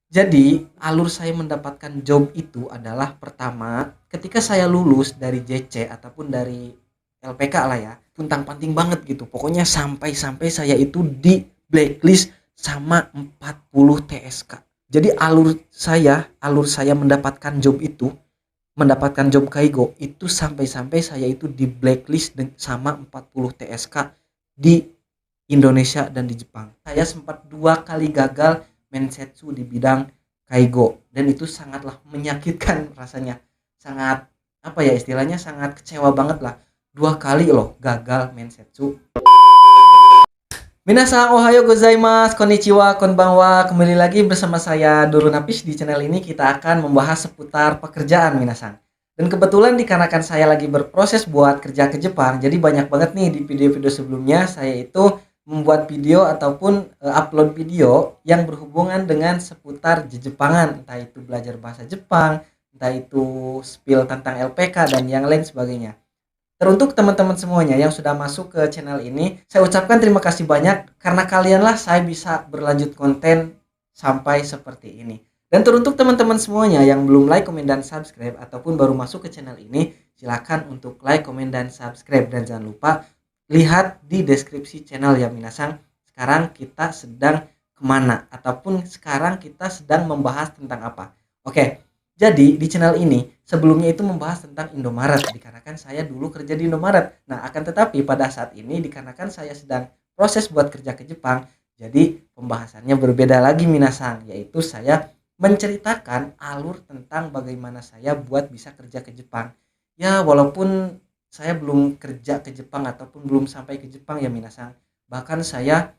Jadi, alur saya mendapatkan job itu adalah pertama, ketika saya lulus dari JC ataupun dari LPK lah ya, puntang-panting banget gitu. Pokoknya sampai-sampai saya itu di blacklist sama 40 TSK. Jadi alur saya mendapatkan job itu, mendapatkan job Kaigo itu sampai-sampai saya itu di blacklist sama 40 TSK di Indonesia dan di Jepang. Saya sempat 2 kali gagal mensetsu di bidang Kaigo dan itu sangatlah menyakitkan rasanya. Sangat apa ya istilahnya sangat kecewa banget lah. 2 kali loh gagal mensetsu. Minasan ohayo gozaimasu, konnichiwa, konbanwa. Kembali lagi bersama saya Duru Napis. Di channel ini kita akan membahas seputar pekerjaan minasan. Dan kebetulan dikarenakan saya lagi berproses buat kerja ke Jepang, jadi banyak banget nih di video-video sebelumnya saya itu membuat video ataupun upload video yang berhubungan dengan seputar Jepangan, entah itu belajar bahasa Jepang, entah itu spill tentang LPK dan yang lain sebagainya. Teruntuk teman-teman semuanya yang sudah masuk ke channel ini, saya ucapkan terima kasih banyak karena kalianlah saya bisa berlanjut konten sampai seperti ini. Dan teruntuk teman-teman semuanya yang belum like, komen, dan subscribe ataupun baru masuk ke channel ini, silakan untuk like, komen, dan subscribe. Dan jangan lupa lihat di deskripsi channel ya minasang. Sekarang kita sedang kemana ataupun sekarang kita sedang membahas tentang apa. Oke, jadi di channel ini sebelumnya itu membahas tentang Indomaret dikarenakan saya dulu kerja di Indomaret. Nah, akan tetapi pada saat ini dikarenakan saya sedang proses buat kerja ke Jepang, jadi pembahasannya berbeda lagi minasang, yaitu saya menceritakan alur tentang bagaimana saya buat bisa kerja ke Jepang. Ya, walaupun saya belum kerja ke Jepang ataupun belum sampai ke Jepang ya minasang. Bahkan saya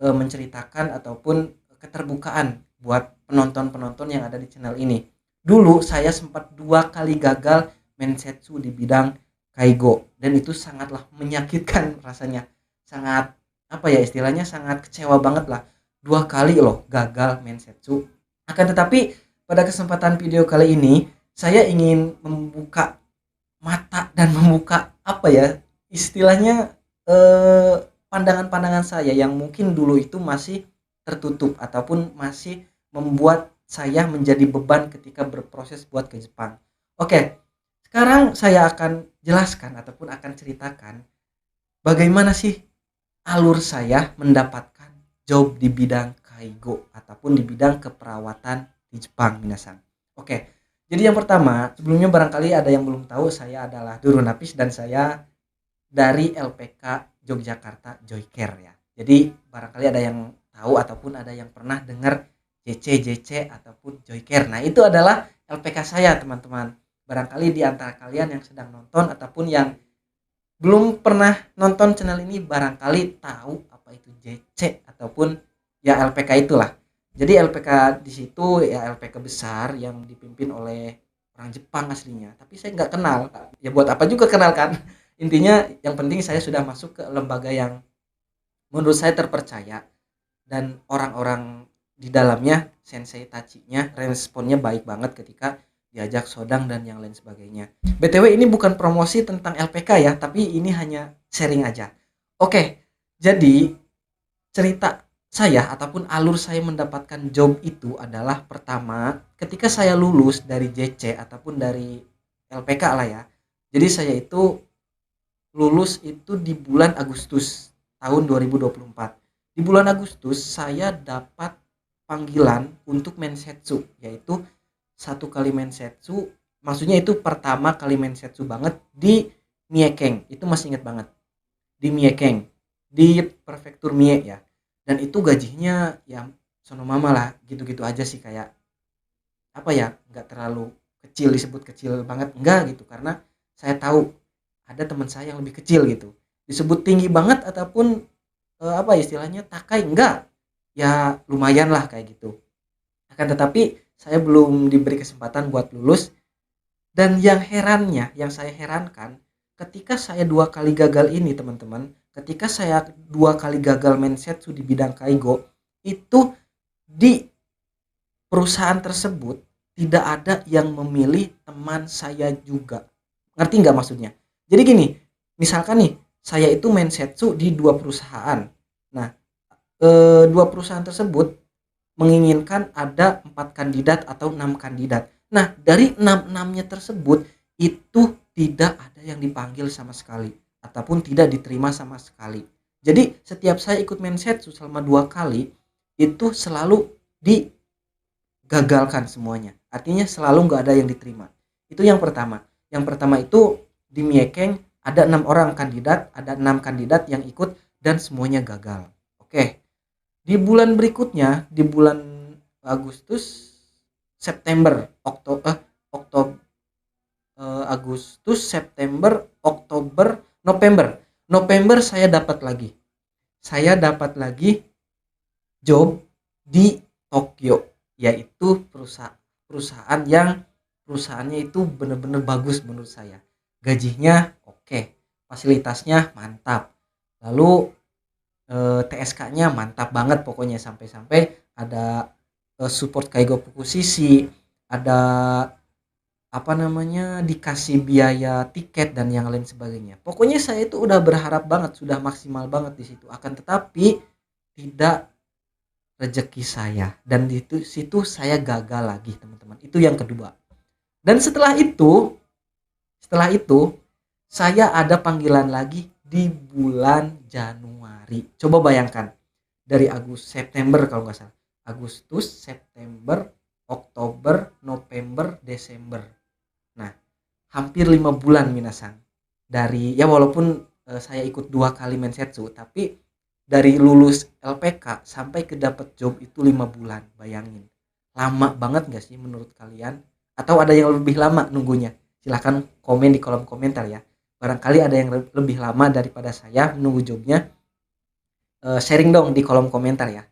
menceritakan ataupun keterbukaan buat penonton-penonton yang ada di channel ini. Dulu saya sempat 2 kali gagal mensetsu di bidang Kaigo dan itu sangatlah menyakitkan rasanya. Sangat apa ya istilahnya sangat kecewa banget lah. 2 kali loh gagal mensetsu. Akan tetapi pada kesempatan video kali ini saya ingin membuka mata dan membuka apa ya istilahnya pandangan-pandangan saya yang mungkin dulu itu masih tertutup ataupun masih membuat saya menjadi beban ketika berproses buat ke Jepang. Oke, sekarang saya akan jelaskan ataupun akan ceritakan bagaimana sih alur saya mendapatkan job di bidang Kaigo ataupun di bidang keperawatan di Jepang minasan. Oke, jadi yang pertama sebelumnya barangkali ada yang belum tahu, saya adalah Duru Napis dan saya dari LPK Yogyakarta Joycare ya. Jadi barangkali ada yang tahu ataupun ada yang pernah dengar JC ataupun Joycare. Nah, itu adalah LPK saya, teman-teman. Barangkali di antara kalian yang sedang nonton ataupun yang belum pernah nonton channel ini barangkali tahu apa itu JC ataupun ya LPK itulah. Jadi LPK di situ ya LPK besar yang dipimpin oleh orang Jepang aslinya. Tapi saya nggak kenal. Ya buat apa juga kenal kan? Intinya yang penting saya sudah masuk ke lembaga yang menurut saya terpercaya dan orang-orang di dalamnya sensei tachinya responnya baik banget ketika diajak sodang dan yang lain sebagainya. BTW ini bukan promosi tentang LPK ya, tapi ini hanya sharing aja. Oke, jadi cerita saya ataupun alur saya mendapatkan job itu adalah pertama ketika saya lulus dari JC ataupun dari LPK lah ya. Jadi saya itu lulus itu di bulan Agustus tahun 2024. Di bulan Agustus saya dapat panggilan untuk mensetsu, yaitu 1 kali mensetsu, maksudnya itu pertama kali mensetsu banget di Miekeng, itu masih ingat banget, di Miekeng, di prefektur Mie ya. Dan itu gajinya ya sono mama lah, gitu-gitu aja sih, kayak apa ya, nggak terlalu kecil, disebut kecil banget enggak gitu, karena saya tahu ada teman saya yang lebih kecil gitu. Disebut tinggi banget ataupun apa istilahnya takai enggak, ya lumayan lah kayak gitu. Akan tetapi saya belum diberi kesempatan buat lulus. Dan yang saya herankan ketika saya 2 kali gagal ini teman-teman, ketika saya 2 kali gagal mensetsu di bidang Kaigo, itu di perusahaan tersebut tidak ada yang memilih teman saya juga. Ngerti nggak maksudnya? Jadi gini, misalkan nih saya itu mensetsu di 2 perusahaan. Nah, 2 perusahaan tersebut menginginkan ada 4 kandidat atau 6 kandidat. Nah, dari 6-6-nya tersebut itu tidak ada yang dipanggil sama sekali ataupun tidak diterima sama sekali. Jadi setiap saya ikut Mensetsu selama 2 kali itu selalu digagalkan semuanya. Artinya selalu nggak ada yang diterima. Itu yang pertama. Yang pertama itu di Miekeng ada 6 orang kandidat, ada 6 kandidat yang ikut dan semuanya gagal. Oke. Di bulan berikutnya, di bulan Agustus, September, Oktober, Agustus, September, Oktober, November. November saya dapat lagi. Saya dapat lagi job di Tokyo, yaitu perusahaan yang perusahaannya itu benar-benar bagus menurut saya. Gajinya oke, fasilitasnya mantap. Lalu TSK-nya mantap banget pokoknya, sampai-sampai ada support Kaigo Fukushishi, ada apa namanya, dikasih biaya tiket dan yang lain sebagainya. Pokoknya saya itu udah berharap banget, sudah maksimal banget di situ. Akan tetapi tidak rezeki saya, dan di situ saya gagal lagi, teman-teman. Itu yang kedua. Dan setelah itu saya ada panggilan lagi di bulan Januari. Coba bayangkan, dari September kalau nggak salah. Agustus, September, Oktober, November, Desember. Nah, hampir 5 bulan minasan. Dari ya walaupun saya ikut 2 kali Mensetsu, tapi dari lulus LPK sampai ke dapat job itu 5 bulan. Bayangin, lama banget nggak sih menurut kalian? Atau ada yang lebih lama nunggunya? Silahkan komen di kolom komentar ya. Barangkali ada yang lebih lama daripada saya nunggu jobnya. Sharing dong di kolom komentar ya.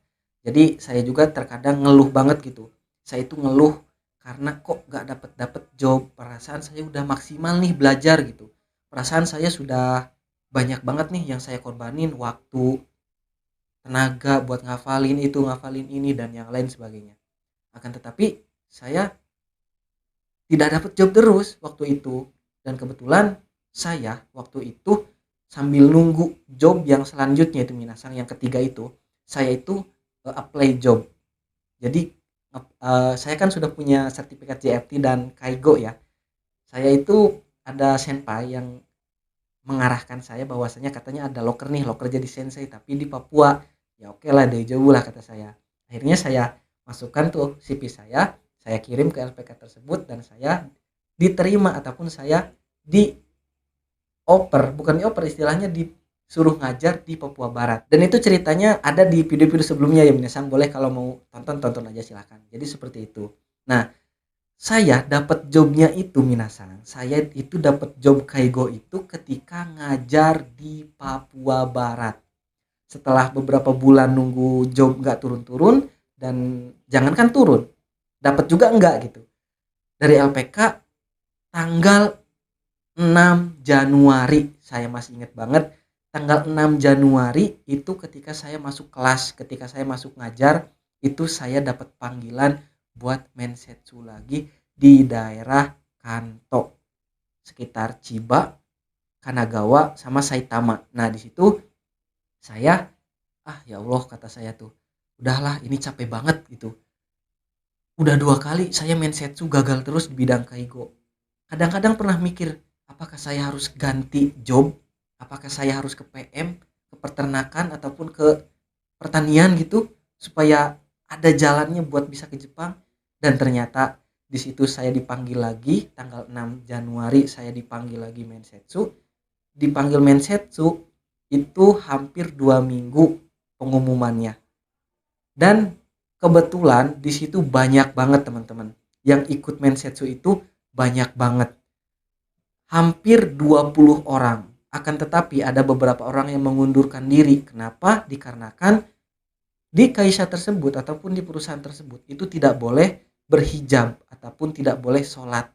Jadi saya juga terkadang ngeluh banget gitu. Saya itu ngeluh karena kok gak dapet job. Perasaan saya udah maksimal nih belajar gitu. Perasaan saya sudah banyak banget nih yang saya korbanin, waktu, tenaga buat ngafalin itu, ngafalin ini, dan yang lain sebagainya. Akan tetapi saya tidak dapat job terus waktu itu. Dan kebetulan saya waktu itu sambil nunggu job yang selanjutnya itu minasang, yang ketiga itu, saya itu apply job. Jadi saya kan sudah punya sertifikat JFT dan Kaigo ya. Saya itu ada senpai yang mengarahkan saya bahwasanya katanya ada loker nih, loker jadi sensei tapi di Papua. Ya oke lah, dari jauh lah kata saya. Akhirnya saya masukkan tuh CV saya kirim ke LPK tersebut dan saya diterima ataupun saya bukan dioper, istilahnya disuruh ngajar di Papua Barat. Dan itu ceritanya ada di video-video sebelumnya ya minasang, boleh kalau mau tonton aja silahkan. Jadi seperti itu. Nah, saya dapat jobnya itu minasang, saya itu dapat job Kaigo itu ketika ngajar di Papua Barat. Setelah beberapa bulan nunggu job nggak turun-turun, dan jangankan turun, dapat juga enggak gitu. Dari LPK tanggal 6 Januari, saya masih ingat banget, tanggal 6 Januari itu ketika saya masuk kelas, ketika saya masuk ngajar, itu saya dapat panggilan buat Mensetsu lagi di daerah Kanto, sekitar Chiba, Kanagawa sama Saitama. Nah, di situ saya ya Allah, kata saya tuh, udahlah ini capek banget gitu. Udah 2 kali saya Mensetsu gagal terus di bidang Kaigo. Kadang-kadang pernah mikir, apakah saya harus ganti job? Apakah saya harus ke PM, ke peternakan ataupun ke pertanian gitu supaya ada jalannya buat bisa ke Jepang? Dan ternyata di situ saya dipanggil lagi tanggal 6 Januari, saya dipanggil lagi Mensetsu. Dipanggil Mensetsu itu hampir 2 minggu pengumumannya. Dan kebetulan di situ banyak banget teman-teman yang ikut Mensetsu, itu banyak banget, hampir 20 orang. Akan tetapi ada beberapa orang yang mengundurkan diri. Kenapa? Dikarenakan di kaisha tersebut ataupun di perusahaan tersebut itu tidak boleh berhijab ataupun tidak boleh sholat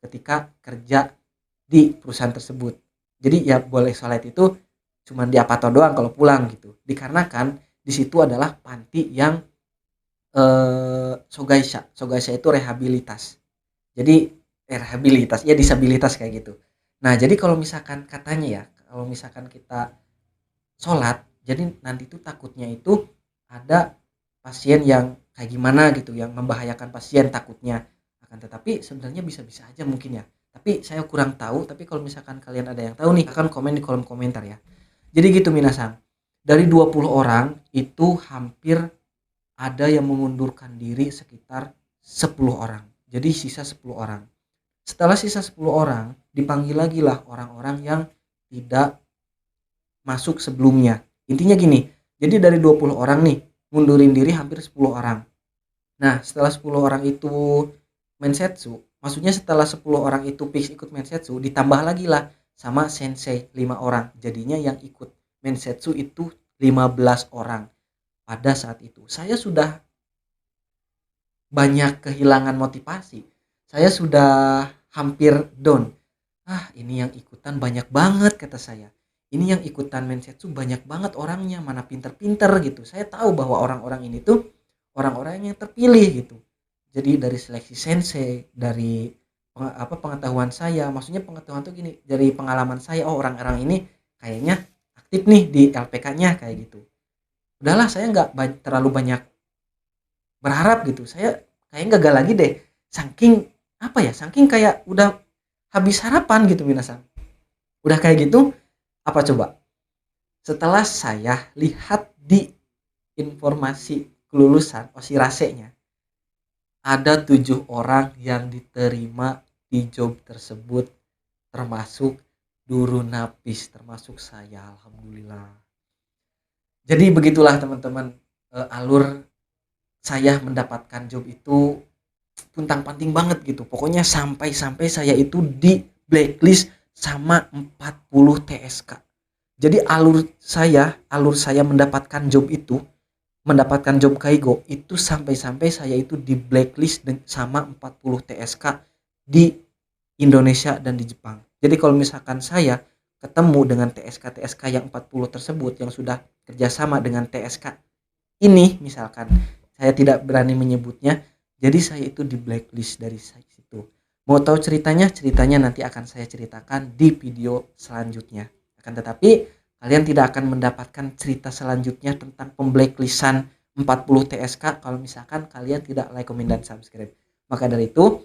ketika kerja di perusahaan tersebut. Jadi ya boleh sholat itu cuma di apato doang kalau pulang gitu. Dikarenakan di situ adalah panti yang sogaisha. Sogaisha itu rehabilitas. Jadi rehabilitas ya, disabilitas kayak gitu. Nah, jadi kalau misalkan katanya ya, kalau misalkan kita sholat, jadi nanti itu takutnya itu ada pasien yang kayak gimana gitu, yang membahayakan pasien takutnya. Akan tetapi sebenarnya bisa-bisa aja mungkin ya. Tapi saya kurang tahu, tapi kalau misalkan kalian ada yang tahu nih, akan komen di kolom komentar ya. Jadi gitu minasan. Dari 20 orang itu hampir ada yang mengundurkan diri sekitar 10 orang. Jadi sisa 10 orang. Setelah sisa 10 orang, dipanggil lagi lah orang-orang yang tidak masuk sebelumnya. Intinya gini, jadi dari 20 orang nih, mundurin diri hampir 10 orang. Nah, setelah 10 orang itu mensetsu, maksudnya setelah 10 orang itu fix ikut mensetsu, ditambah lagi lah sama sensei 5 orang. Jadinya yang ikut mensetsu itu 15 orang pada saat itu. Saya sudah banyak kehilangan motivasi. Saya sudah hampir down. Ah, ini yang ikutan banyak banget kata saya. Ini yang ikutan mensetsu banyak banget orangnya, mana pinter-pinter gitu. Saya tahu bahwa orang-orang ini tuh orang-orang yang terpilih gitu. Jadi dari seleksi sensei, dari pengetahuan saya, maksudnya pengetahuan tuh gini, dari pengalaman saya, oh orang-orang ini kayaknya aktif nih di LPK-nya kayak gitu. Udahlah, saya nggak terlalu banyak berharap gitu. Saya kayak gagal lagi deh. Saking apa ya? Saking kayak udah habis harapan gitu minasan. Udah kayak gitu, apa coba? Setelah saya lihat di informasi kelulusan osirasenya, ada 7 orang yang diterima di job tersebut, termasuk Duru Napis, termasuk saya. Alhamdulillah. Jadi begitulah teman-teman, alur saya mendapatkan job itu puntang-panting banget gitu. Pokoknya sampai-sampai saya itu di blacklist sama 40 TSK. Jadi alur saya mendapatkan job itu, mendapatkan job Kaigo itu sampai-sampai saya itu di blacklist sama 40 TSK di Indonesia dan di Jepang. Jadi kalau misalkan saya ketemu dengan TSK-TSK yang 40 tersebut yang sudah kerjasama dengan TSK ini, misalkan saya tidak berani menyebutnya, jadi saya itu di blacklist dari situ. Mau tahu ceritanya nanti akan saya ceritakan di video selanjutnya. Akan tetapi kalian tidak akan mendapatkan cerita selanjutnya tentang pemblacklistan 40 TSK kalau misalkan kalian tidak like, comment, dan subscribe. Maka dari itu,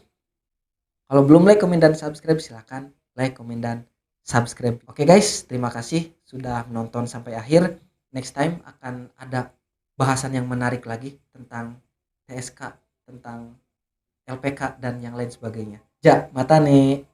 kalau belum like, comment, dan subscribe, silahkan like, comment, dan subscribe. Oke guys, terima kasih sudah menonton sampai akhir. Next time akan ada bahasan yang menarik lagi tentang TSK, tentang LPK, dan yang lain sebagainya. Ja, mata nih.